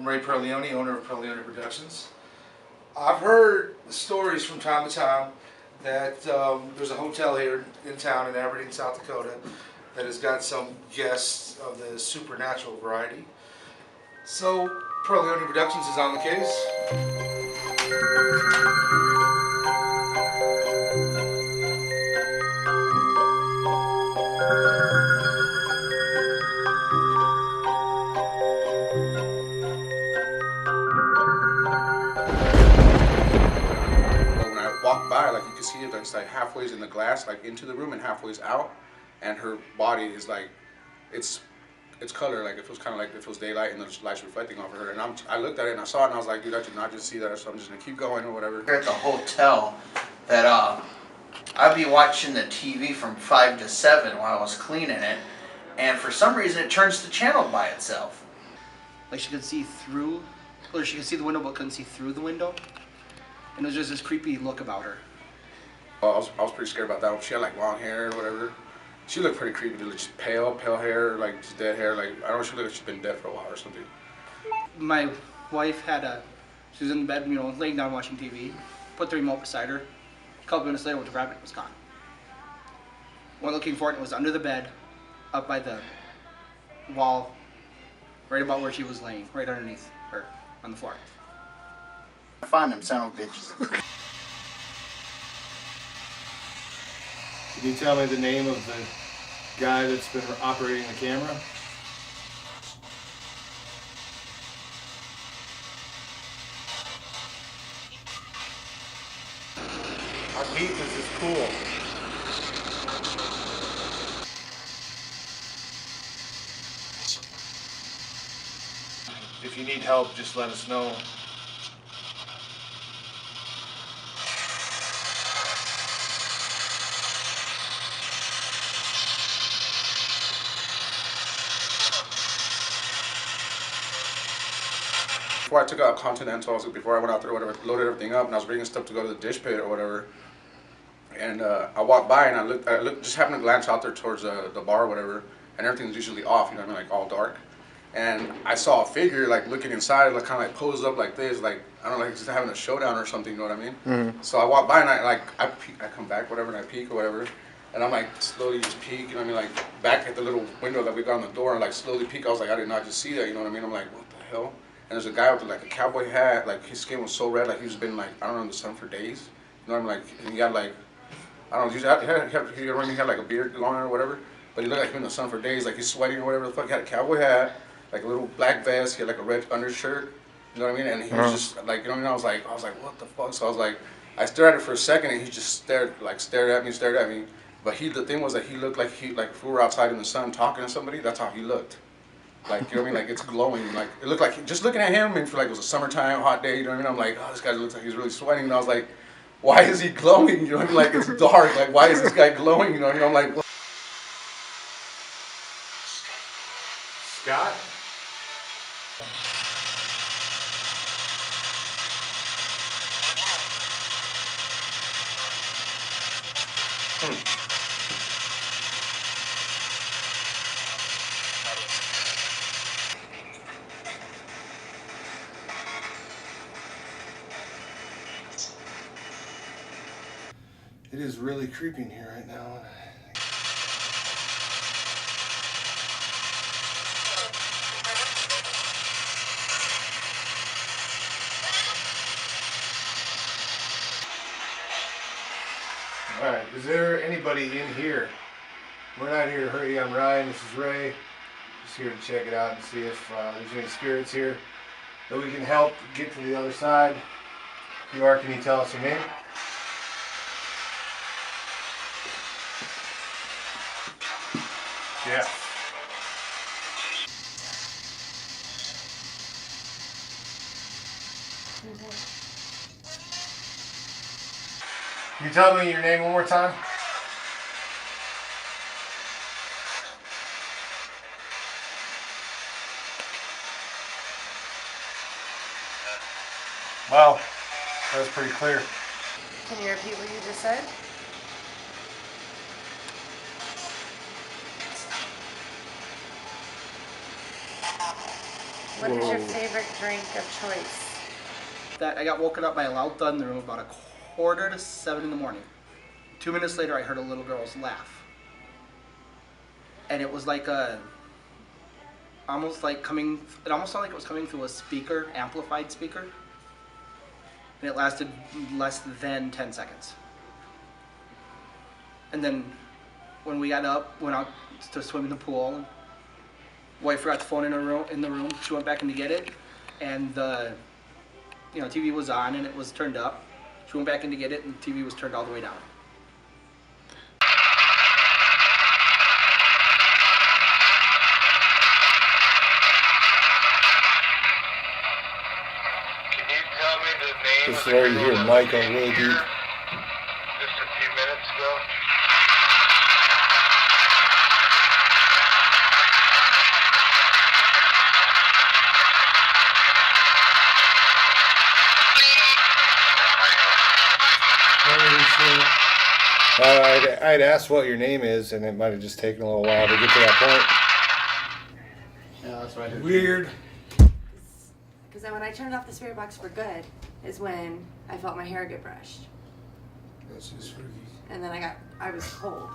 I'm Ray Perleone, owner of Perleone Productions. I've heard stories from time to time that there's a hotel here in town in Aberdeen, South Dakota that has got some guests of the supernatural variety. So Perleone Productions is on the case. Walk by, like you can see it, it's like halfway's in the glass, like into the room and halfway's out, and her body is like, it's color, like it feels kind of like if it was daylight and the light's reflecting off of her. And I looked at it and I saw it and I was like, dude, I did not just see that, so I'm just gonna keep going or whatever. Here at the hotel, that I'd be watching the TV from 5 to 7 while I was cleaning it, and for some reason it turns the channel by itself. Like she could see through, or she could see the window but couldn't see through the window. And it was just this creepy look about her. I was pretty scared about that one. She had like long hair or whatever. She looked pretty creepy, just pale hair, like just dead hair. Like I don't know, she looked like she'd been dead for a while or something. My wife she was in bed, laying down watching TV, put the remote beside her. A couple minutes later, went to grab it, it was gone. Went looking for it, it was under the bed, up by the wall, right about where she was laying, right underneath her, on the floor. Find them son of bitches. Can you tell me the name of the guy that's been operating the camera? Our heat is just cool. If you need help, just let us know. Before I took out Continental, before I went out there, whatever, loaded everything up, and I was bringing stuff to go to the dish pit or whatever. And I walked by and I looked, just happened to glance out there towards the bar or whatever, and everything's usually off, you know what I mean, like all dark. And I saw a figure like looking inside, like kind of like posed up like this, like I don't know, like just having a showdown or something, you know what I mean? Mm-hmm. So I walk by and I come back, whatever, and I peek or whatever, and I'm like slowly just peek, you know what I mean, like back at the little window that we got on the door, and like slowly peek. I was like, I did not just see that, you know what I mean? I'm like, what the hell? And there's a guy with like a cowboy hat, like his skin was so red, like he's been like, I don't know, in the sun for days. You know what I mean? Like, and he got like, I don't know, he had like a beard long or whatever, but he looked like he was in the sun for days, like he's sweating or whatever the fuck. He had a cowboy hat, like a little black vest, he had like a red undershirt, you know what I mean? And he was just like, you know what I mean? I was like, what the fuck? So I was like, I stared at it for a second and he just stared at me. But the thing was that he looked like if we were outside in the sun talking to somebody, that's how he looked. Like, you know what I mean? Like, it's glowing. Like, it looked like, just looking at him, and for like, it was a summertime, hot day, you know what I mean? I'm like, oh, this guy looks like he's really sweating. And I was like, why is he glowing? You know what I mean? Like, it's dark. Like, why is this guy glowing? You know what I mean? I'm like, what? Scott? It is really creepy in here right now. Alright, is there anybody in here? We're not here to hurt you. I'm Ryan, this is Ray. Just here to check it out and see if there's any spirits here that we can help get to the other side. If you are, can you tell us your name? Yeah. Can you tell me your name one more time? Wow, that was pretty clear. Can you repeat what you just said? What is your Whoa. favorite drink of choice? That I got woken up by a loud thud in the room about 6:45 in the morning. 2 minutes later, I heard a little girl's laugh, and it was like almost like coming. It almost sounded like it was coming through a speaker, amplified speaker, and it lasted less than 10 seconds. And then, when we got up, went out to swim in the pool. And wife forgot the phone in the room. She went back in to get it, and the TV was on and it was turned up. She went back in to get it, and the TV was turned all the way down. Can you tell me the name This of is the where you girl hear that Michael was in really here deep. just a few minutes ago? I'd asked what your name is, and it might have just taken a little while to get to that Yeah, that's right. point. Weird. Because then when I turned off the spirit box for good is when I felt my hair get brushed. That's just freaky. And then I was cold.